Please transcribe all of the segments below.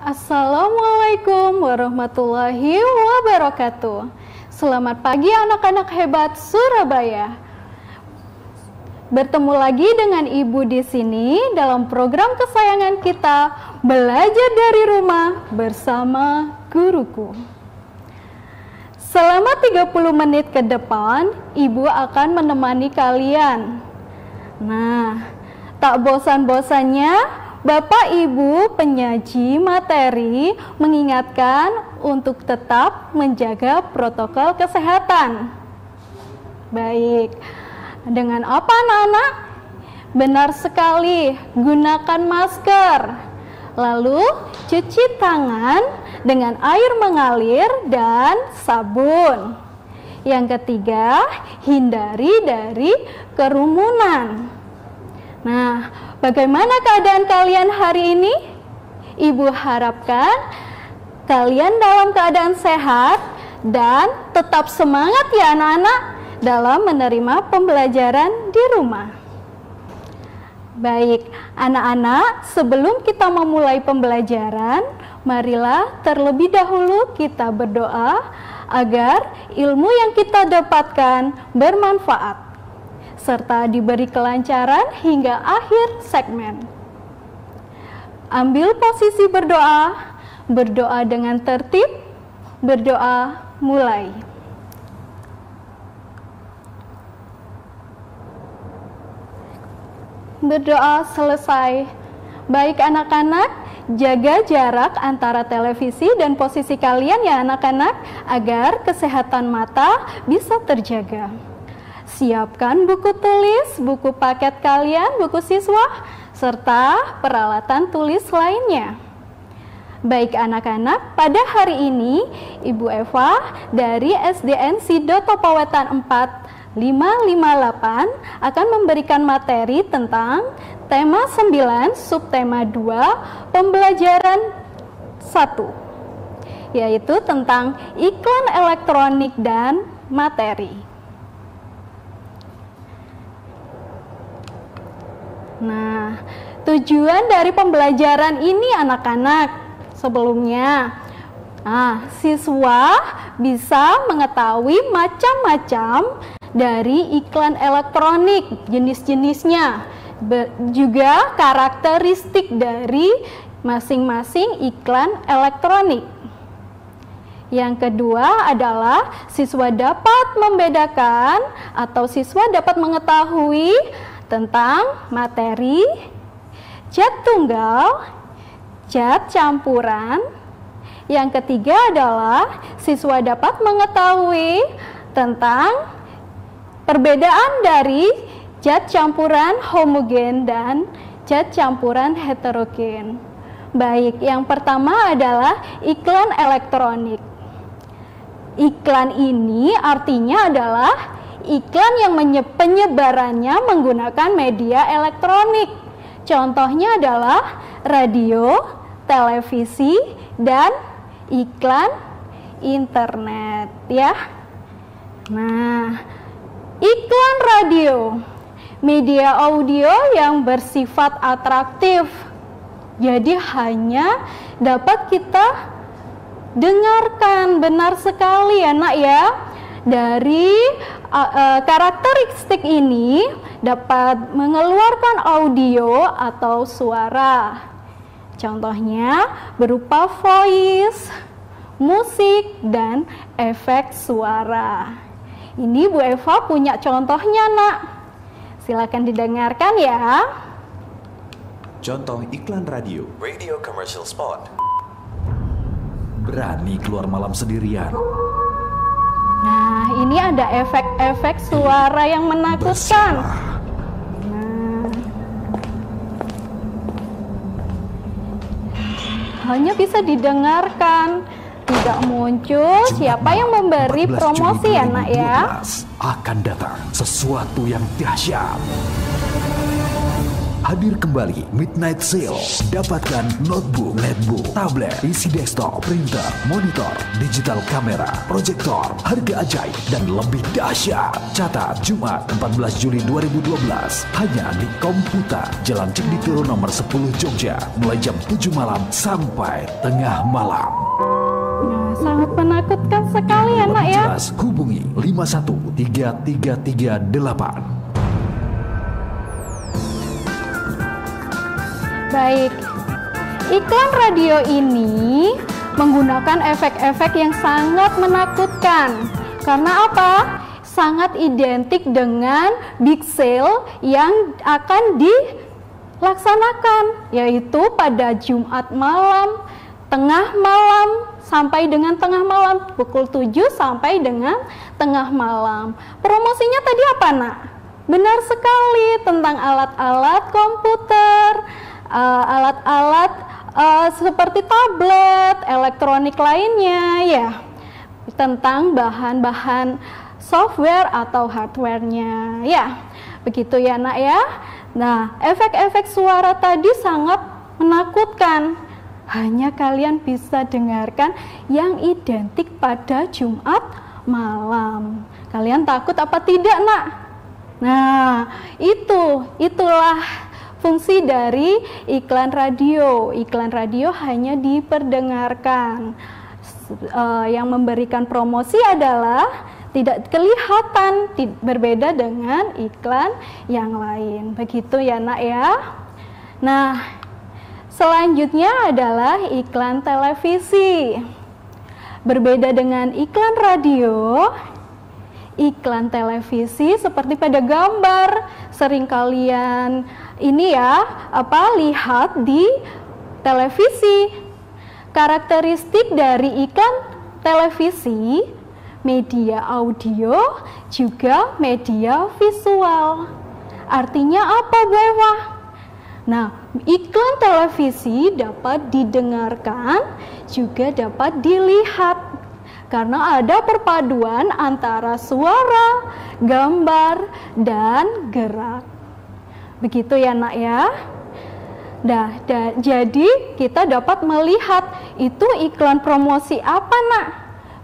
Assalamualaikum warahmatullahi wabarakatuh. Selamat pagi anak-anak hebat Surabaya. Bertemu lagi dengan Ibu di sini dalam program kesayangan kita, Belajar dari Rumah bersama Guruku. Selama 30 menit ke depan, Ibu akan menemani kalian. Nah, tak bosan-bosannya Bapak Ibu penyaji materi mengingatkan untuk tetap menjaga protokol kesehatan. Baik, dengan apa anak-anak? Benar sekali, gunakan masker. Lalu cuci tangan dengan air mengalir dan sabun. Yang ketiga, hindari dari kerumunan. Nah, bagaimana keadaan kalian hari ini? Ibu harapkan kalian dalam keadaan sehat dan tetap semangat ya anak-anak dalam menerima pembelajaran di rumah. Baik, anak-anak, sebelum kita memulai pembelajaran, marilah terlebih dahulu kita berdoa agar ilmu yang kita dapatkan bermanfaat serta diberi kelancaran hingga akhir segmen. Ambil posisi berdoa, berdoa dengan tertib, berdoa mulai. Berdoa selesai. Baik anak-anak, jaga jarak antara televisi dan posisi kalian ya anak-anak, agar kesehatan mata bisa terjaga. Siapkan buku tulis, buku paket kalian, buku siswa, serta peralatan tulis lainnya. Baik anak-anak, pada hari ini Ibu Eva dari SDN Sidoto Pawetan 4558 akan memberikan materi tentang tema 9, subtema 2, pembelajaran 1, yaitu tentang iklan elektronik dan materi. Nah, tujuan dari pembelajaran ini anak-anak, sebelumnya siswa bisa mengetahui macam-macam dari iklan elektronik, jenis-jenisnya, juga karakteristik dari masing-masing iklan elektronik. Yang kedua adalah siswa dapat membedakan atau siswa dapat mengetahui tentang materi, cat tunggal, cat campuran. Yang ketiga adalah siswa dapat mengetahui tentang perbedaan dari cat campuran homogen dan cat campuran heterogen. Baik, yang pertama adalah iklan elektronik. Iklan ini artinya adalah iklan yang penyebarannya menggunakan media elektronik. Contohnya adalah radio, televisi, dan iklan internet ya. Nah, iklan radio, media audio yang bersifat atraktif. Jadi hanya dapat kita dengarkan, benar sekali ya nak ya. Dari karakteristik ini dapat mengeluarkan audio atau suara. Contohnya berupa voice, musik, dan efek suara. Ini Bu Eva punya contohnya nak. Silakan didengarkan ya. Contoh iklan radio. Radio commercial spot. Berani keluar malam sendirian. Nah, ini ada efek-efek suara yang menakutkan. Nah, hanya bisa didengarkan, tidak muncul siapa yang memberi promosi ya nak ya. Akan datang sesuatu yang dahsyat. hadir kembali Midnight Sale. Dapatkan notebook, netbook, tablet, PC desktop, printer, monitor, digital kamera, proyektor, harga ajaib dan lebih dahsyat. Catat Jumat 14 Juli 2012 hanya di Komputer, Jalan Cendituro nomor 10 Jogja, mulai jam 7 malam sampai tengah malam. Nah, sangat menakutkan sekali ya nak ya. Jelas hubungi 5133338. Baik, iklan radio ini menggunakan efek-efek yang sangat menakutkan. Karena apa? Sangat identik dengan big sale yang akan dilaksanakan, yaitu pada Jumat malam, tengah malam, sampai dengan tengah malam, pukul 7 sampai dengan tengah malam. Promosinya tadi apa nak? Benar sekali, tentang alat-alat komputer, alat-alat seperti tablet, elektronik lainnya ya, tentang bahan-bahan software atau hardware-nya ya, begitu ya nak ya. Nah, efek-efek suara tadi sangat menakutkan, hanya kalian bisa dengarkan yang identik pada Jumat malam. Kalian takut apa tidak nak? Nah, itulah fungsi dari iklan radio. Iklan radio hanya diperdengarkan. Yang memberikan promosi adalah tidak kelihatan, berbeda dengan iklan yang lain. Begitu ya nak ya. Nah, selanjutnya adalah iklan televisi. Berbeda dengan iklan radio, iklan televisi seperti pada gambar sering kalian lihat di televisi. Karakteristik dari iklan televisi, media audio juga media visual. Artinya apa Bu Eva? Nah, iklan televisi dapat didengarkan juga dapat dilihat karena ada perpaduan antara suara, gambar, dan gerak. Begitu ya nak ya. Nah, jadi kita dapat melihat itu iklan promosi apa nak?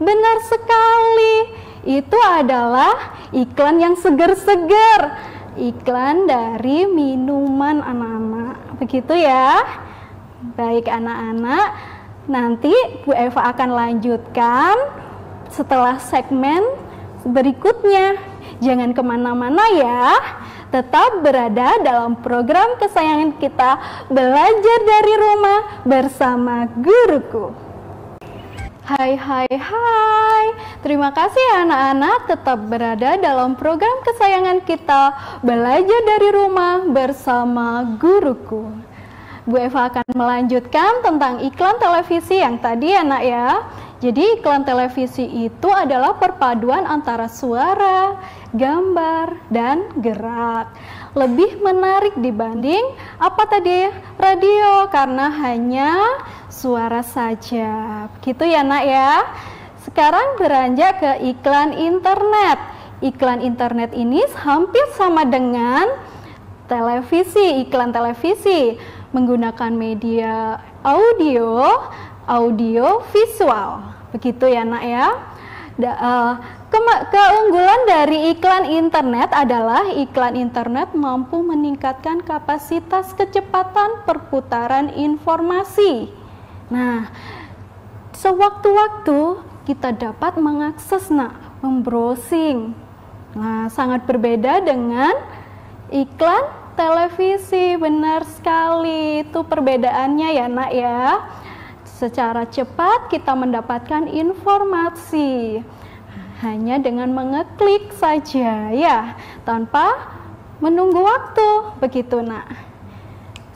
Benar sekali, itu adalah iklan yang segar-segar, iklan dari minuman anak-anak. Begitu ya. Baik anak-anak, nanti Bu Eva akan lanjutkan setelah segmen berikutnya. Jangan kemana-mana ya, tetap berada dalam program kesayangan kita, Belajar dari Rumah bersama Guruku. Hai, terima kasih anak-anak tetap berada dalam program kesayangan kita, Belajar dari Rumah bersama Guruku. Bu Eva akan melanjutkan tentang iklan televisi yang tadi ya nak ya. Jadi iklan televisi itu adalah perpaduan antara suara, gambar, dan gerak. Lebih menarik dibanding apa tadi? Radio, karena hanya suara saja. Gitu ya nak ya. Sekarang beranjak ke iklan internet. Iklan internet ini hampir sama dengan televisi, iklan televisi. Menggunakan media audio visual, begitu ya nak ya. Keunggulan dari iklan internet adalah iklan internet mampu meningkatkan kapasitas kecepatan perputaran informasi. Nah, sewaktu-waktu kita dapat mengakses membrowsing. Nah, sangat berbeda dengan iklan televisi. Benar sekali, itu perbedaannya ya nak ya. Secara cepat kita mendapatkan informasi hanya dengan mengeklik saja ya, tanpa menunggu waktu, begitu nak.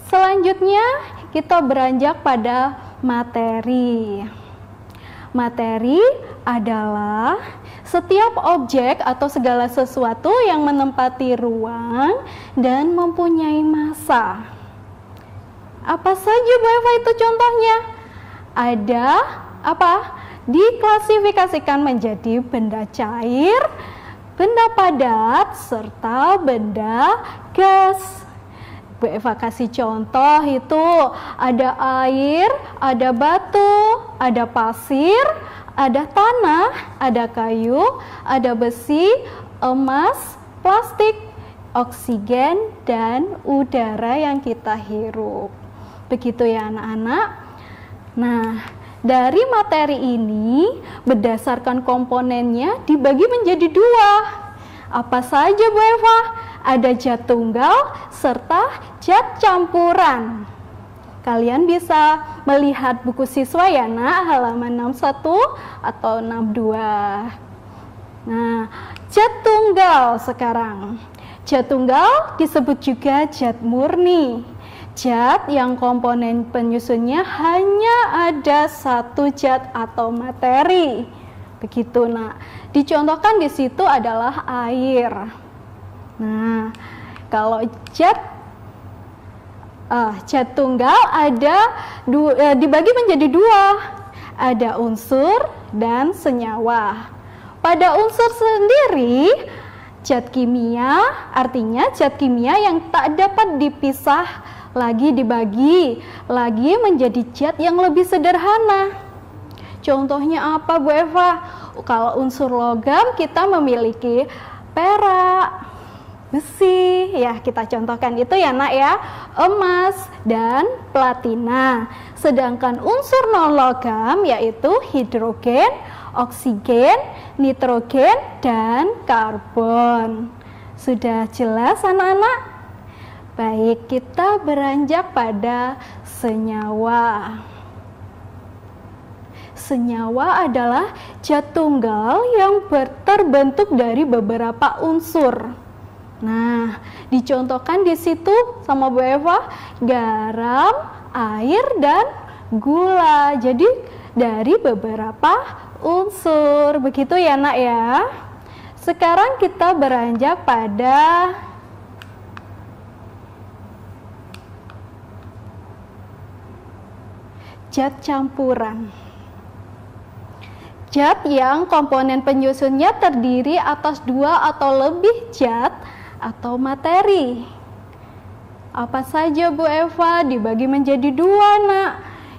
Selanjutnya kita beranjak pada materi. Materi adalah setiap objek atau segala sesuatu yang menempati ruang dan mempunyai massa. Apa saja Bu Eva itu contohnya? Ada apa? Diklasifikasikan menjadi benda cair, benda padat, serta benda gas. Bu Eva kasih contoh itu ada air, ada batu, ada pasir, ada tanah, ada kayu, ada besi, emas, plastik, oksigen, dan udara yang kita hirup. Begitu ya anak-anak. Nah, dari materi ini berdasarkan komponennya dibagi menjadi dua. Apa saja Bu Eva? Ada zat tunggal serta zat campuran. Kalian bisa melihat buku siswa ya nak, halaman 61 atau 62. Nah, zat tunggal sekarang. Zat tunggal disebut juga zat murni. Zat yang komponen penyusunnya hanya ada satu zat atau materi. Begitu nak. Dicontohkan di situ adalah air. Nah, kalau zat tunggal dibagi menjadi dua, ada unsur dan senyawa. Pada unsur sendiri, zat kimia artinya zat kimia yang tak dapat dipisah lagi dibagi lagi menjadi zat yang lebih sederhana. Contohnya apa Bu Eva? Kalau unsur logam kita memiliki perak, besi, ya kita contohkan itu ya nak ya, emas dan platina. Sedangkan unsur non logam yaitu hidrogen, oksigen, nitrogen, dan karbon. Sudah jelas anak-anak? Baik, kita beranjak pada senyawa. Senyawa adalah zat tunggal yang terbentuk dari beberapa unsur. Nah, dicontohkan di situ sama Bu Eva, garam, air, dan gula. Jadi dari beberapa unsur. Begitu ya nak ya. Sekarang kita beranjak pada zat campuran. Zat yang komponen penyusunnya terdiri atas dua atau lebih zat atau materi. Apa saja Bu Eva? Dibagi menjadi dua nak,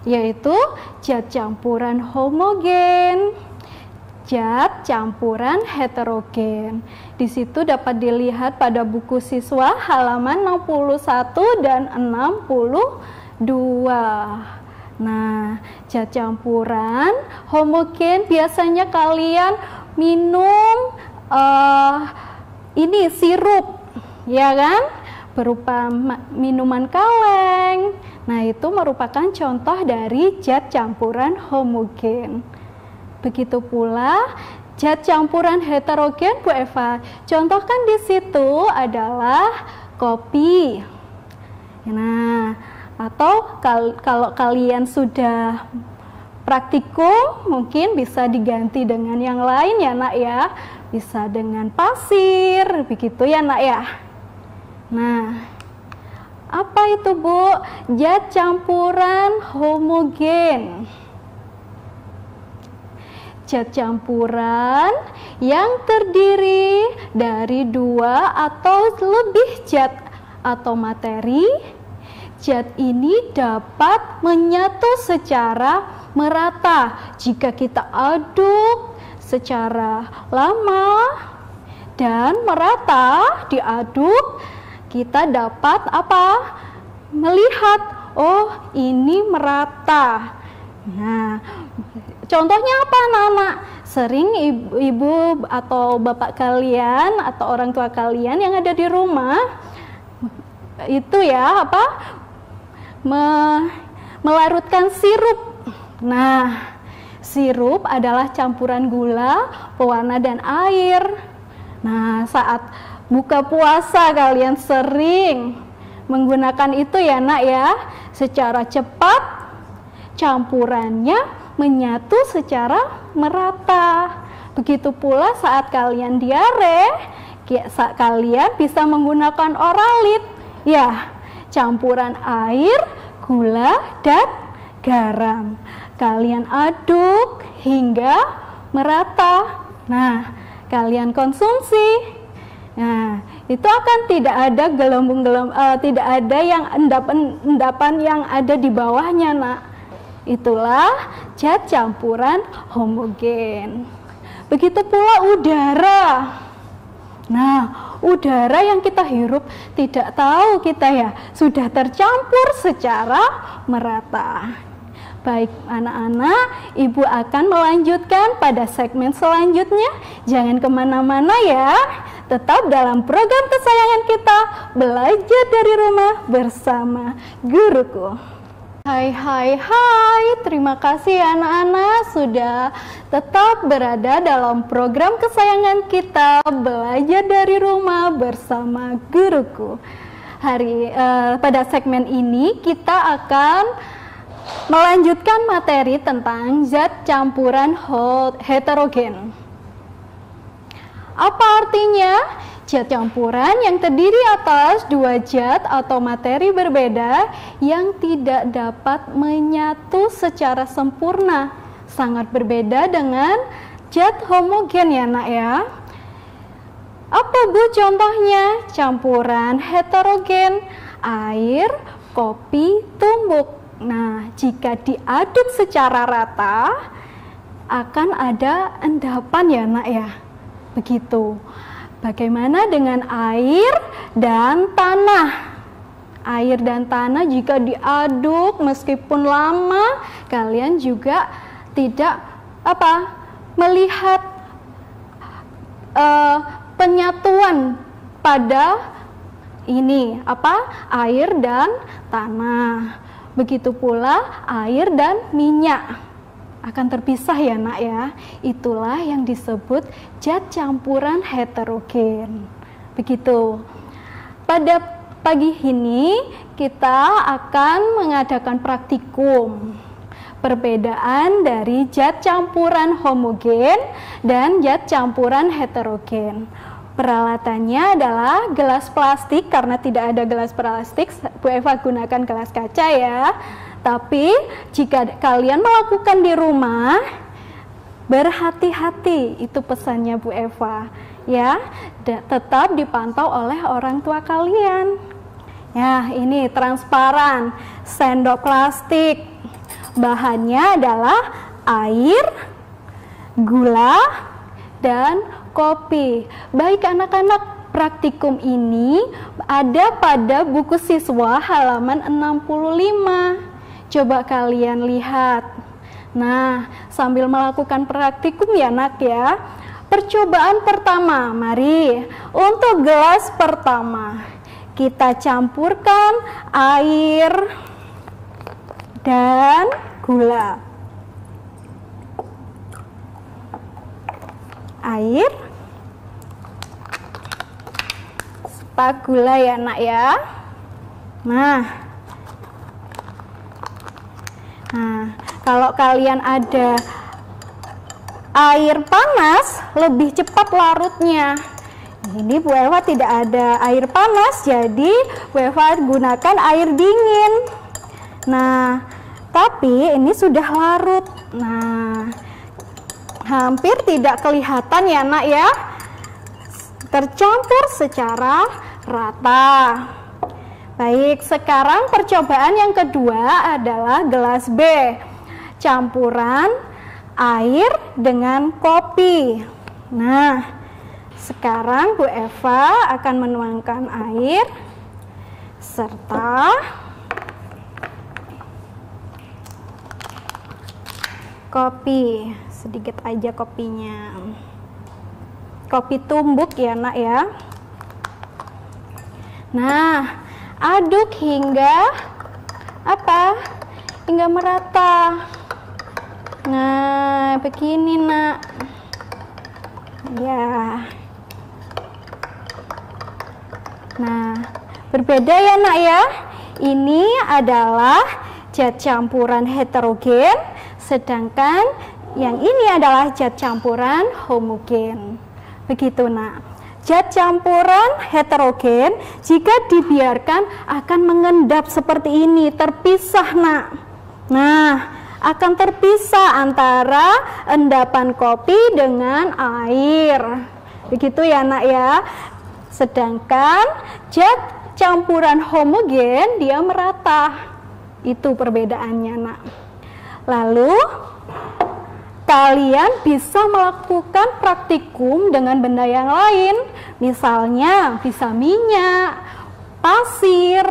yaitu zat campuran homogen, zat campuran heterogen. Di situ dapat dilihat pada buku siswa halaman 61 dan 62. Nah, zat campuran homogen biasanya kalian minum ini sirup, ya kan? Berupa minuman kaleng. Nah, itu merupakan contoh dari zat campuran homogen. Begitu pula zat campuran heterogen Bu Eva. Contohkan di situ adalah kopi. Nah, atau kalau kalian sudah praktikum mungkin bisa diganti dengan yang lain ya nak ya, bisa dengan pasir, begitu ya nak ya. Nah, apa itu Bu? Zat campuran homogen. Zat campuran yang terdiri dari dua atau lebih zat atau materi. Zat ini dapat menyatu secara merata jika kita aduk secara lama dan merata diaduk, kita dapat apa? Melihat, oh ini merata. Nah, contohnya apa anak-anak? Sering ibu atau bapak kalian atau orang tua kalian yang ada di rumah itu ya apa? Melarutkan sirup. Nah, sirup adalah campuran gula, pewarna, dan air. Nah, saat buka puasa kalian sering menggunakan itu ya nak ya. Secara cepat campurannya menyatu secara merata. Begitu pula saat kalian diare, kalian bisa menggunakan oralit. Ya, campuran air, gula, dan garam. Kalian aduk hingga merata. Nah, kalian konsumsi. Nah, itu akan tidak ada tidak ada yang endapan yang ada di bawahnya, Nak. Itulah zat campuran homogen. Begitu pula udara. Nah, udara yang kita hirup tidak tahu kita ya, sudah tercampur secara merata. Baik anak-anak, Ibu akan melanjutkan pada segmen selanjutnya. Jangan kemana-mana ya, tetap dalam program kesayangan kita, Belajar dari Rumah bersama Guruku. Hai, terima kasih anak-anak sudah tetap berada dalam program kesayangan kita, Belajar dari Rumah bersama Guruku. Pada segmen ini kita akan melanjutkan materi tentang zat campuran heterogen. Apa artinya? Zat campuran yang terdiri atas dua zat atau materi berbeda yang tidak dapat menyatu secara sempurna. Sangat berbeda dengan zat homogen ya, Nak ya. Apa Bu contohnya? Campuran heterogen, air, kopi, tumbuk. Nah, jika diaduk secara rata, akan ada endapan ya, Nak ya. Begitu. Bagaimana dengan air dan tanah? Air dan tanah jika diaduk meskipun lama, kalian juga tidak melihat penyatuan pada air dan tanah. Begitu pula air dan minyak akan terpisah ya, Nak ya. Itulah yang disebut zat campuran heterogen. Begitu. Pada pagi ini kita akan mengadakan praktikum perbedaan dari zat campuran homogen dan zat campuran heterogen. Peralatannya adalah gelas plastik, karena tidak ada gelas plastik, Bu Eva gunakan gelas kaca ya. Tapi jika kalian melakukan di rumah, berhati-hati, itu pesannya Bu Eva ya. Tetap dipantau oleh orang tua kalian. Ya, ini transparan, sendok plastik. Bahannya adalah air, gula, dan kopi. Baik anak-anak, praktikum ini ada pada buku siswa halaman 65. Coba kalian lihat. Nah, sambil melakukan praktikum ya, Nak ya. Percobaan pertama, mari. Untuk gelas pertama, kita campurkan air dan gula. Air, sepak gula ya, Nak ya. Nah, kalau kalian ada air panas, lebih cepat larutnya. Ini Bu Eva tidak ada air panas, jadi Bu Eva gunakan air dingin. Nah, tapi ini sudah larut. Nah, hampir tidak kelihatan ya, Nak ya. Tercampur secara rata. Baik, sekarang percobaan yang kedua adalah gelas B. Campuran air dengan kopi. Nah, sekarang Bu Eva akan menuangkan air serta kopi. Sedikit aja kopinya. Kopi tumbuk ya, Nak ya. Nah, aduk hingga hingga merata. Nah, begini, Nak. Ya. Nah, berbeda ya, Nak ya. Ini adalah zat campuran heterogen, sedangkan yang ini adalah zat campuran homogen. Begitu, Nak. Zat campuran heterogen jika dibiarkan akan mengendap seperti ini, terpisah, Nak. Nah, akan terpisah antara endapan kopi dengan air. Begitu ya, Nak ya. Sedangkan zat campuran homogen dia merata. Itu perbedaannya, Nak. Lalu kalian bisa melakukan praktikum dengan benda yang lain, misalnya bisa minyak, pasir,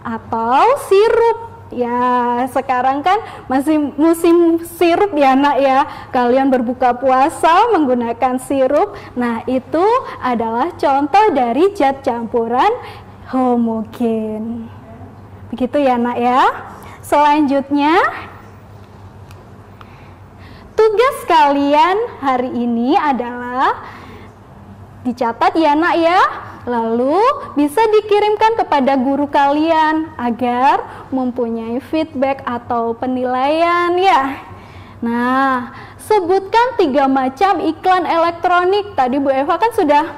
atau sirup. Ya, sekarang kan masih musim sirup ya, Nak ya. Kalian berbuka puasa menggunakan sirup. Nah, itu adalah contoh dari zat campuran homogen. Begitu ya, Nak ya. Selanjutnya, tugas kalian hari ini adalah dicatat ya, Nak ya. Lalu bisa dikirimkan kepada guru kalian agar mempunyai feedback atau penilaian ya. Nah, sebutkan 3 macam iklan elektronik. Tadi Bu Eva kan sudah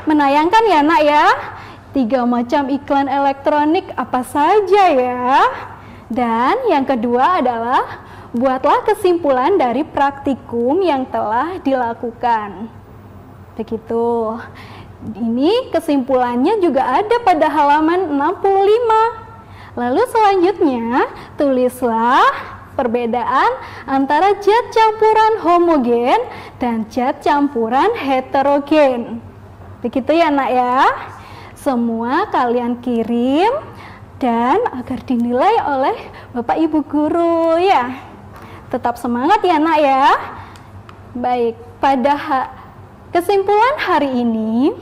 menayangkan ya, Nak ya. 3 macam iklan elektronik apa saja ya. Dan yang kedua adalah buatlah kesimpulan dari praktikum yang telah dilakukan. Begitu. Ini kesimpulannya juga ada pada halaman 65. Lalu selanjutnya, tulislah perbedaan antara zat campuran homogen dan zat campuran heterogen. Begitu ya, Nak ya. Semua kalian kirim dan agar dinilai oleh Bapak Ibu guru ya. Tetap semangat ya, Nak ya. Baik, pada kesimpulan hari ini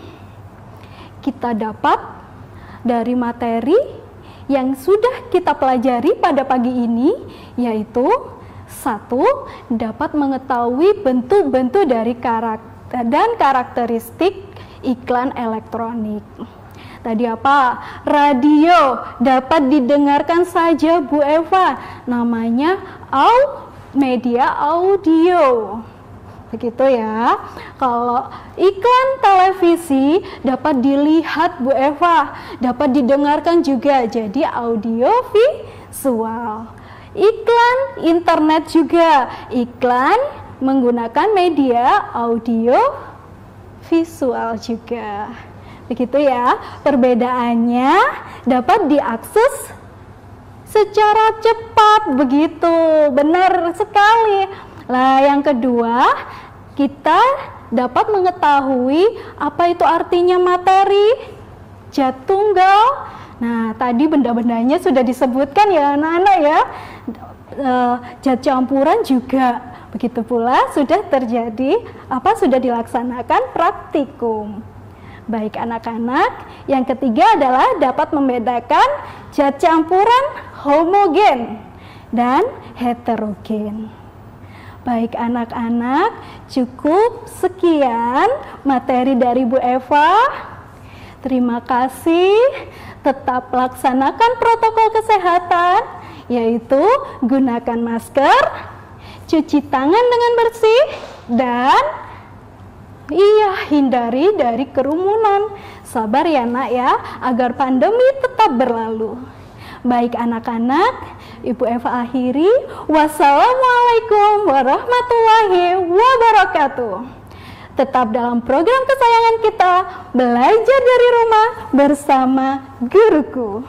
kita dapat dari materi yang sudah kita pelajari pada pagi ini, yaitu 1. Dapat mengetahui bentuk-bentuk dari karakter dan karakteristik iklan elektronik. Tadi apa? Radio dapat didengarkan saja Bu Eva, namanya media audio. Begitu ya. Kalau iklan televisi dapat dilihat Bu Eva, dapat didengarkan juga, jadi audio visual. Iklan internet juga, iklan menggunakan media audio visual juga. Begitu ya. Perbedaannya dapat diakses secara cepat, begitu. Benar sekali. Nah, yang kedua, kita dapat mengetahui apa itu artinya materi, zat tunggal. Nah, tadi benda-bendanya sudah disebutkan ya, anak-anak ya. Zat campuran juga. Begitu pula sudah terjadi, sudah dilaksanakan praktikum. Baik anak-anak, yang ketiga adalah dapat membedakan zat campuran homogen dan heterogen. Baik anak-anak, cukup sekian materi dari Bu Eva. Terima kasih. Tetap laksanakan protokol kesehatan, yaitu gunakan masker, cuci tangan dengan bersih, dan hindari dari kerumunan. Sabar ya, Nak ya, agar pandemi tetap berlalu. Baik anak-anak, Ibu Eva akhiri. Wassalamualaikum warahmatullahi wabarakatuh. Tetap dalam program kesayangan kita, belajar dari rumah bersama guruku.